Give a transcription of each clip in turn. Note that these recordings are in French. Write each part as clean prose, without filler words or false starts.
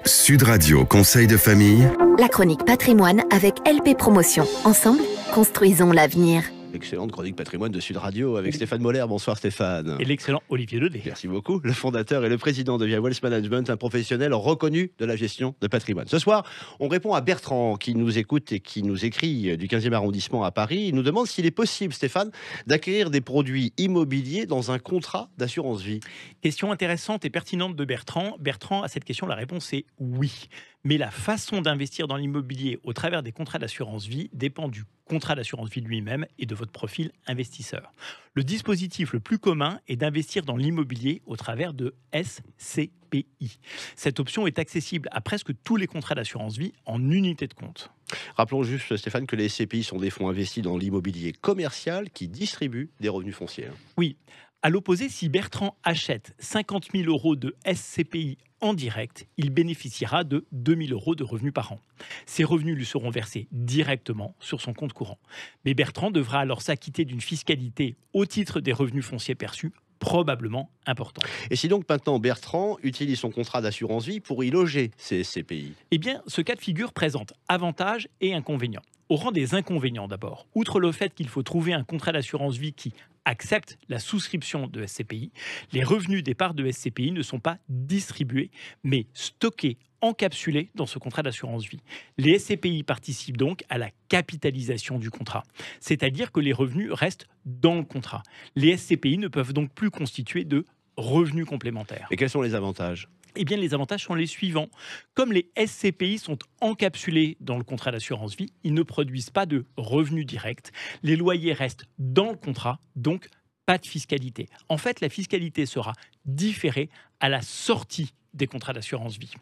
Sud Radio Conseil de famille. La chronique patrimoine avec LP Promotion. Ensemble, construisons l'avenir. L'excellente chronique patrimoine de Sud Radio avec Stéphane Moller. Bonsoir Stéphane. Et l'excellent Olivier Ledet. Merci beaucoup. Le fondateur et le président de Via Wealth Management, un professionnel reconnu de la gestion de patrimoine. Ce soir, on répond à Bertrand qui nous écoute et qui nous écrit du 15e arrondissement à Paris. Il nous demande s'il est possible, Stéphane, d'acquérir des produits immobiliers dans un contrat d'assurance vie. Question intéressante et pertinente de Bertrand. Bertrand, à cette question, la réponse est oui. Mais la façon d'investir dans l'immobilier au travers des contrats d'assurance vie dépend du contrat d'assurance vie lui-même et de votre profil investisseur. Le dispositif le plus commun est d'investir dans l'immobilier au travers de SCPI. Cette option est accessible à presque tous les contrats d'assurance vie en unité de compte. Rappelons juste, Stéphane, que les SCPI sont des fonds investis dans l'immobilier commercial qui distribuent des revenus fonciers. Oui. À l'opposé, si Bertrand achète 50 000 euros de SCPI en direct, il bénéficiera de 2 000 euros de revenus par an. Ces revenus lui seront versés directement sur son compte courant. Mais Bertrand devra alors s'acquitter d'une fiscalité au titre des revenus fonciers perçus, probablement important. Et si donc maintenant Bertrand utilise son contrat d'assurance vie pour y loger ces SCPI ? Eh bien, ce cas de figure présente avantages et inconvénients. Au rang des inconvénients d'abord, outre le fait qu'il faut trouver un contrat d'assurance vie qui accepte la souscription de SCPI, les revenus des parts de SCPI ne sont pas distribués, mais stockés, encapsulés dans ce contrat d'assurance vie. Les SCPI participent donc à la capitalisation du contrat, c'est-à-dire que les revenus restent dans le contrat. Les SCPI ne peuvent donc plus constituer de revenus complémentaires. Et quels sont les avantages ? Eh bien, les avantages sont les suivants. Comme les SCPI sont encapsulés dans le contrat d'assurance vie, ils ne produisent pas de revenus directs. Les loyers restent dans le contrat, donc pas de fiscalité. En fait, la fiscalité sera différée à la sortie des contrats d'assurance vie.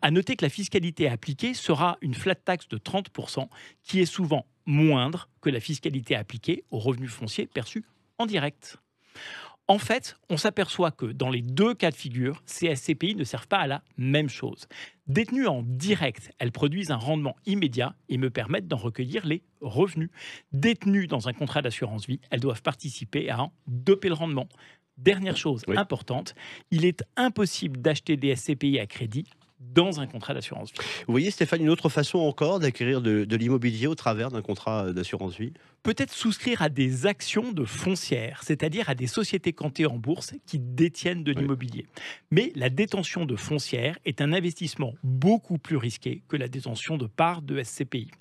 À noter que la fiscalité appliquée sera une flat tax de 30%, qui est souvent moindre que la fiscalité appliquée aux revenus fonciers perçus en direct. En fait, on s'aperçoit que dans les deux cas de figure, ces SCPI ne servent pas à la même chose. Détenues en direct, elles produisent un rendement immédiat et me permettent d'en recueillir les revenus. Détenues dans un contrat d'assurance vie, elles doivent participer à en doper le rendement. Dernière chose importante, il est impossible d'acheter des SCPI à crédit dans un contrat d'assurance vie. Vous voyez, Stéphane, une autre façon encore d'acquérir de l'immobilier au travers d'un contrat d'assurance vie ? Peut-être souscrire à des actions de foncières, c'est-à-dire à des sociétés cotées en bourse qui détiennent de l'immobilier. Mais la détention de foncières est un investissement beaucoup plus risqué que la détention de parts de SCPI.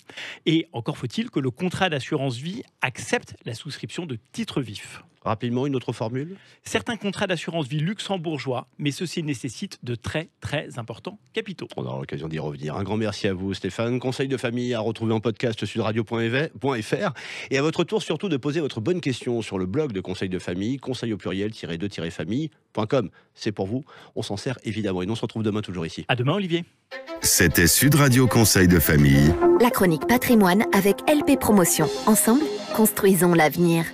Et encore faut-il que le contrat d'assurance vie accepte la souscription de titres vifs. Rapidement, une autre formule ? Certains contrats d'assurance vie luxembourgeois, mais ceci nécessite de très très importants capitaux. On aura l'occasion d'y revenir. Un grand merci à vous, Stéphane. Conseil de famille à retrouver en podcast sudradio.fr. Et à votre tour, surtout, de poser votre bonne question sur le blog de Conseil de famille, conseil au pluriel-2-famille.com. C'est pour vous. On s'en sert évidemment. Et nous on se retrouve demain toujours ici. À demain, Olivier. C'était Sud Radio Conseil de famille. La chronique patrimoine avec LP Promotion. Ensemble, construisons l'avenir.